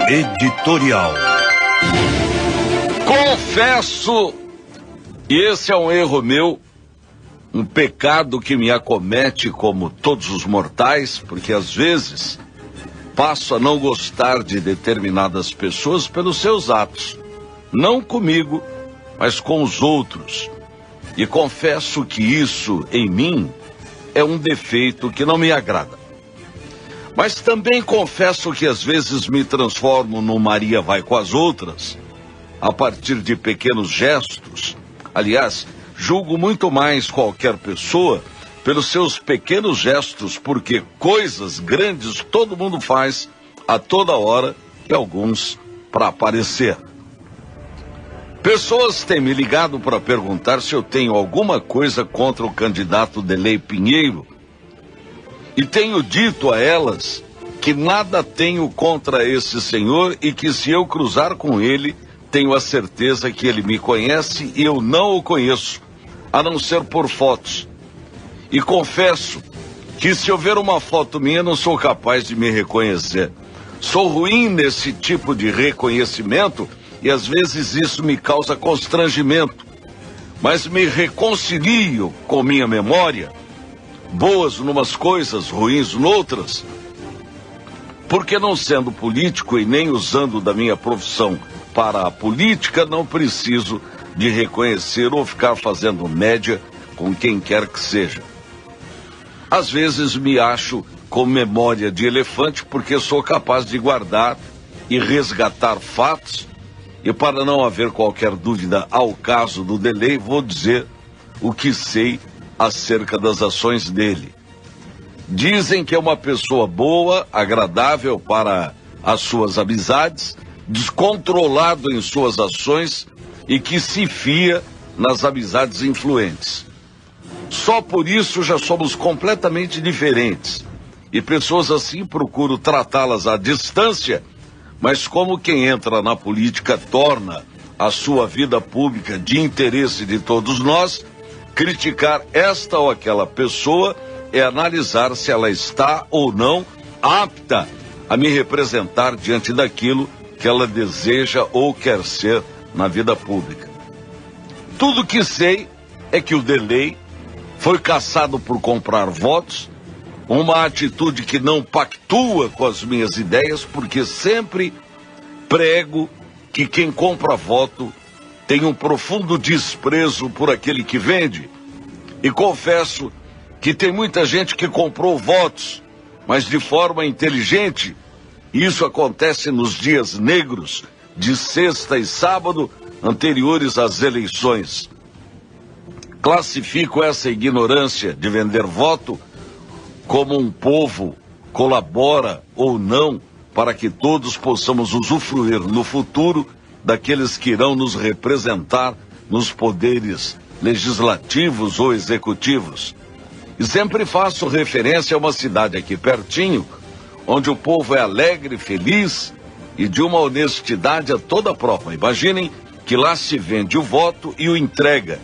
Editorial. Confesso, e esse é um erro meu, um pecado que me acomete como todos os mortais, porque às vezes passo a não gostar de determinadas pessoas pelos seus atos, não comigo, mas com os outros. E confesso que isso, em mim, é um defeito que não me agrada. Mas também confesso que às vezes me transformo no Maria vai com as outras, a partir de pequenos gestos. Aliás, julgo muito mais qualquer pessoa pelos seus pequenos gestos, porque coisas grandes todo mundo faz a toda hora e alguns para aparecer. Pessoas têm me ligado para perguntar se eu tenho alguma coisa contra o candidato Delei Pinheiro. E tenho dito a elas que nada tenho contra esse senhor e que se eu cruzar com ele, tenho a certeza que ele me conhece e eu não o conheço, a não ser por fotos. E confesso que se eu ver uma foto minha, não sou capaz de me reconhecer. Sou ruim nesse tipo de reconhecimento e às vezes isso me causa constrangimento. Mas me reconcilio com minha memória, boas numas coisas, ruins noutras, porque não sendo político e nem usando da minha profissão para a política, não preciso de reconhecer ou ficar fazendo média com quem quer que seja. Às vezes me acho com memória de elefante porque sou capaz de guardar e resgatar fatos, e para não haver qualquer dúvida ao caso do Delei, vou dizer o que sei acerca das ações dele. Dizem que é uma pessoa boa, agradável para as suas amizades, descontrolado em suas ações e que se fia nas amizades influentes. Só por isso já somos completamente diferentes. E pessoas assim procuro tratá-las à distância, mas como quem entra na política torna a sua vida pública de interesse de todos nós, criticar esta ou aquela pessoa é analisar se ela está ou não apta a me representar diante daquilo que ela deseja ou quer ser na vida pública. Tudo que sei é que o Delei foi caçado por comprar votos, uma atitude que não pactua com as minhas ideias, porque sempre prego que quem compra voto tem um profundo desprezo por aquele que vende. E confesso que tem muita gente que comprou votos, mas de forma inteligente. Isso acontece nos dias negros de sexta e sábado anteriores às eleições. Classifico essa ignorância de vender voto como um povo colabora ou não para que todos possamos usufruir no futuro daqueles que irão nos representar nos poderes legislativos ou executivos. E sempre faço referência a uma cidade aqui pertinho, onde o povo é alegre, feliz e de uma honestidade a toda prova. Imaginem que lá se vende o voto e o entrega.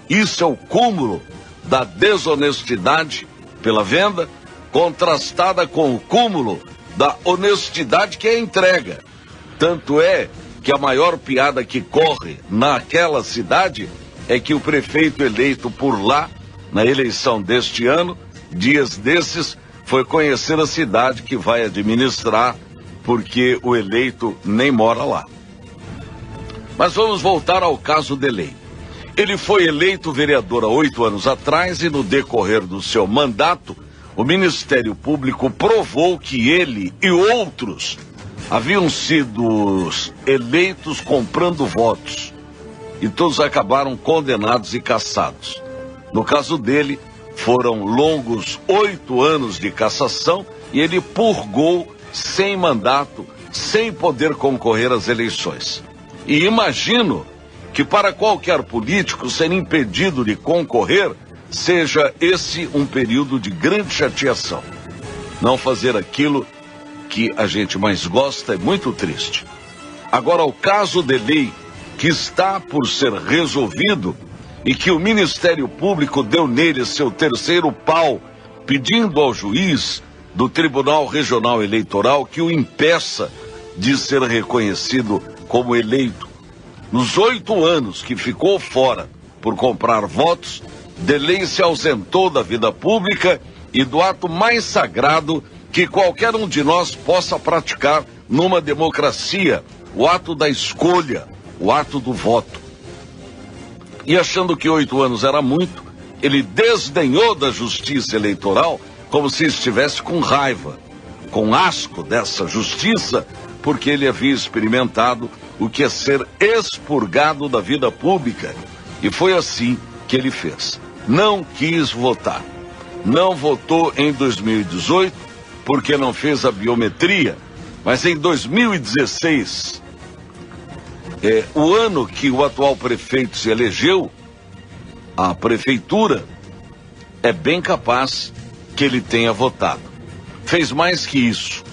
Isso é o cúmulo da desonestidade pela venda, contrastada com o cúmulo da honestidade que é a entrega. Tanto é que a maior piada que corre naquela cidade é que o prefeito eleito por lá, na eleição deste ano, dias desses, foi conhecer a cidade que vai administrar, porque o eleito nem mora lá. Mas vamos voltar ao caso Delei. Ele foi eleito vereador há 8 anos atrás e no decorrer do seu mandato, o Ministério Público provou que ele e outros haviam sido eleitos comprando votos. E todos acabaram condenados e cassados. No caso dele, foram longos 8 anos de cassação e ele purgou sem mandato, sem poder concorrer às eleições. E imagino que para qualquer político ser impedido de concorrer seja esse um período de grande chateação. Não fazer aquilo que a gente mais gosta é muito triste. Agora, o caso Delei, que está por ser resolvido e que o Ministério Público deu nele seu terceiro pau, pedindo ao juiz do Tribunal Regional Eleitoral que o impeça de ser reconhecido como eleito. Nos 8 anos que ficou fora por comprar votos, Delei se ausentou da vida pública e do ato mais sagrado que qualquer um de nós possa praticar numa democracia, o ato da escolha, o ato do voto. E achando que 8 anos era muito, ele desdenhou da justiça eleitoral como se estivesse com raiva, com asco dessa justiça, porque ele havia experimentado o que é ser expurgado da vida pública. E foi assim que ele fez. Não quis votar. Não votou em 2018 porque não fez a biometria, mas em 2016, o ano que o atual prefeito se elegeu, a prefeitura, é bem capaz que ele tenha votado. Fez mais que isso.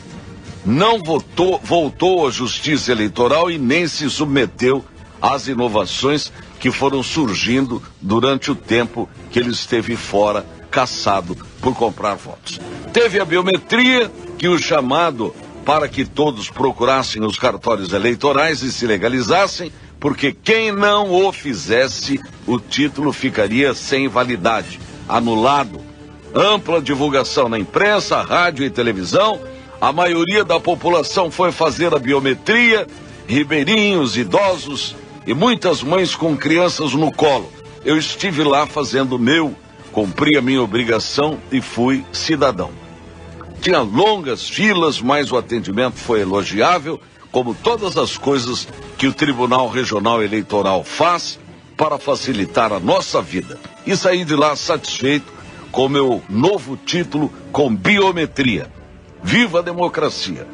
Não voltou à justiça eleitoral e nem se submeteu às inovações que foram surgindo durante o tempo que ele esteve fora, caçado por comprar votos. Teve a biometria, que o chamado para que todos procurassem os cartórios eleitorais e se legalizassem, porque quem não o fizesse, o título ficaria sem validade, anulado. Ampla divulgação na imprensa, rádio e televisão. A maioria da população foi fazer a biometria, ribeirinhos, idosos e muitas mães com crianças no colo. Eu estive lá fazendo o meu, cumpri a minha obrigação e fui cidadão. Tinha longas filas, mas o atendimento foi elogiável, como todas as coisas que o Tribunal Regional Eleitoral faz para facilitar a nossa vida. E saí de lá satisfeito com meu novo título com biometria. Viva a democracia!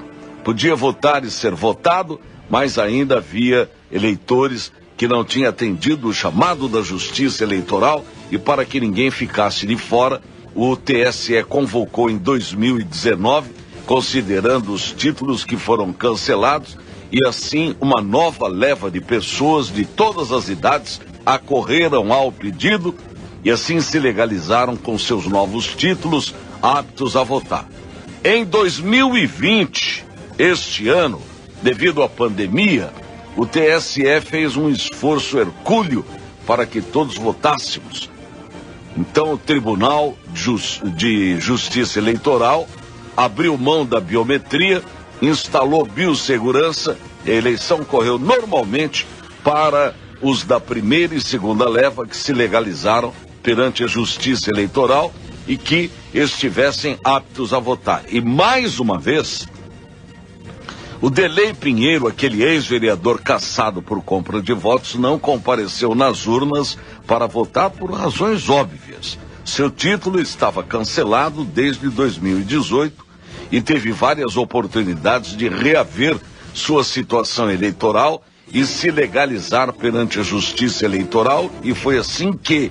Podia votar e ser votado, mas ainda havia eleitores que não tinham atendido o chamado da Justiça Eleitoral, e para que ninguém ficasse de fora, o TSE convocou em 2019, considerando os títulos que foram cancelados, e assim uma nova leva de pessoas de todas as idades acorreram ao pedido e assim se legalizaram com seus novos títulos, aptos a votar. Em 2020, este ano, devido à pandemia, o TSE fez um esforço hercúleo para que todos votássemos. Então o Tribunal de Justiça Eleitoral abriu mão da biometria, instalou biossegurança e a eleição correu normalmente para os da primeira e segunda leva que se legalizaram perante a Justiça Eleitoral e que estivessem aptos a votar. E mais uma vez, o Delei Pinheiro, aquele ex-vereador caçado por compra de votos, não compareceu nas urnas para votar por razões óbvias. Seu título estava cancelado desde 2018 e teve várias oportunidades de reaver sua situação eleitoral e se legalizar perante a Justiça Eleitoral, e foi assim que,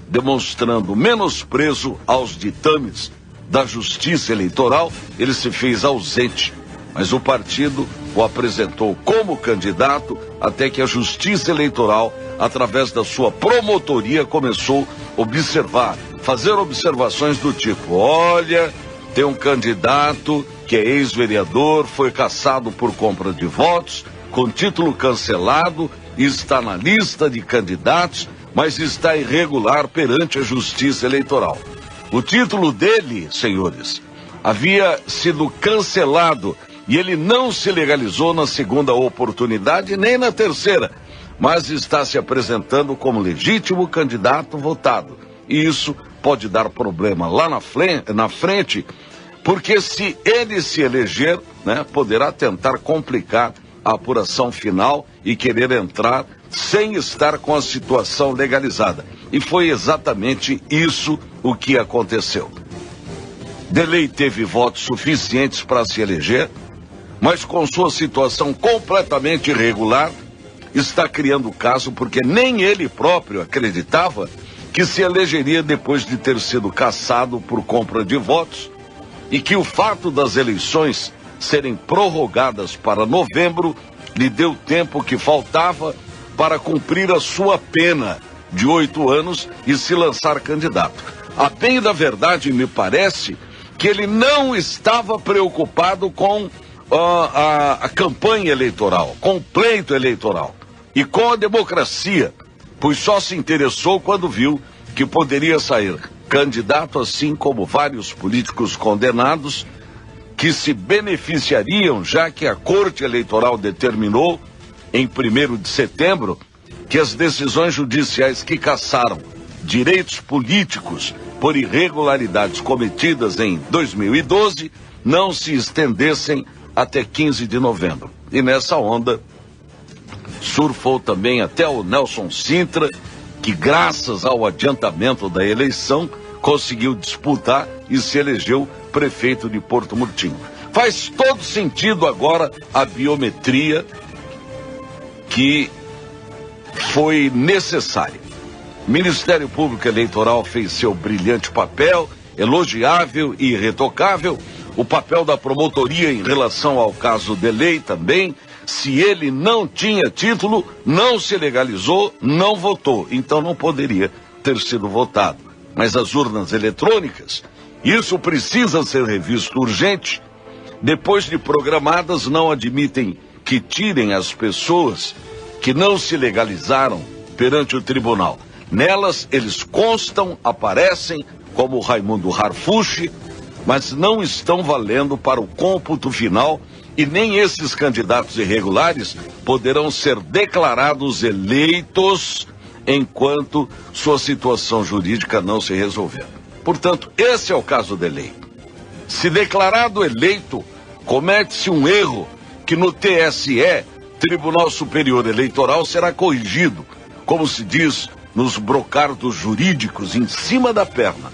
demonstrando menosprezo aos ditames da Justiça Eleitoral, ele se fez ausente. Mas o partido o apresentou como candidato até que a Justiça Eleitoral, através da sua promotoria, começou a observar, fazer observações do tipo: olha, tem um candidato que é ex-vereador, foi cassado por compra de votos, com título cancelado, está na lista de candidatos, mas está irregular perante a Justiça Eleitoral. O título dele, senhores, havia sido cancelado e ele não se legalizou na segunda oportunidade nem na terceira, mas está se apresentando como legítimo candidato votado. E isso pode dar problema lá na frente, porque se ele se eleger, poderá tentar complicar a apuração final e querer entrar sem estar com a situação legalizada. E foi exatamente isso o que aconteceu. Delei teve votos suficientes para se eleger, mas com sua situação completamente irregular, está criando caso porque nem ele próprio acreditava que se elegeria depois de ter sido cassado por compra de votos, e que o fato das eleições serem prorrogadas para novembro lhe deu tempo que faltava para cumprir a sua pena de 8 anos e se lançar candidato. A bem da verdade, me parece que ele não estava preocupado com a campanha eleitoral, com o pleito eleitoral e com a democracia, pois só se interessou quando viu que poderia sair candidato, assim como vários políticos condenados, que se beneficiariam, já que a Corte Eleitoral determinou, em 1º de setembro, que as decisões judiciais que cassaram direitos políticos por irregularidades cometidas em 2012 não se estendessem até 15 de novembro. E nessa onda surfou também até o Nelson Sintra, que graças ao adiantamento da eleição conseguiu disputar e se elegeu prefeito de Porto Murtinho. Faz todo sentido agora a biometria que foi necessária. O Ministério Público Eleitoral fez seu brilhante papel, elogiável e irretocável. O papel da promotoria em relação ao caso Delay também. Se ele não tinha título, não se legalizou, não votou. Então não poderia ter sido votado. Mas as urnas eletrônicas, isso precisa ser revisto urgente. Depois de programadas, não admitem que tirem as pessoas que não se legalizaram perante o tribunal. Nelas, eles constam, aparecem como Raimundo Harfuch, mas não estão valendo para o cômputo final e nem esses candidatos irregulares poderão ser declarados eleitos enquanto sua situação jurídica não se resolver. Portanto, esse é o caso Delay. Se declarado eleito, comete-se um erro que no TSE, Tribunal Superior Eleitoral, será corrigido, como se diz nos brocardos jurídicos, em cima da perna.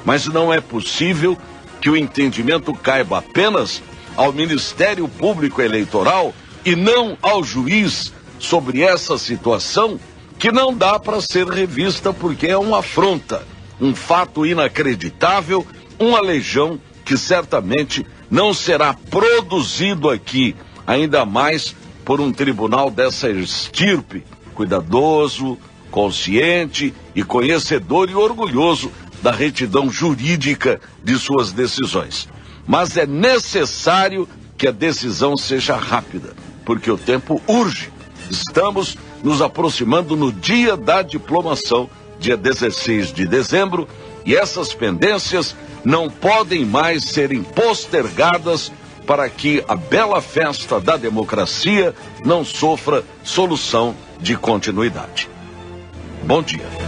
Mas não é possível que o entendimento caiba apenas ao Ministério Público Eleitoral e não ao juiz sobre essa situação que não dá para ser revista porque é uma afronta, um fato inacreditável, um aleijão que certamente não será produzido aqui, ainda mais por um tribunal dessa estirpe, cuidadoso, consciente e conhecedor e orgulhoso da retidão jurídica de suas decisões. Mas é necessário que a decisão seja rápida, porque o tempo urge. Estamos nos aproximando no dia da diplomação, dia 16 de dezembro, e essas pendências não podem mais serem postergadas para que a bela festa da democracia não sofra solução de continuidade. Bom dia.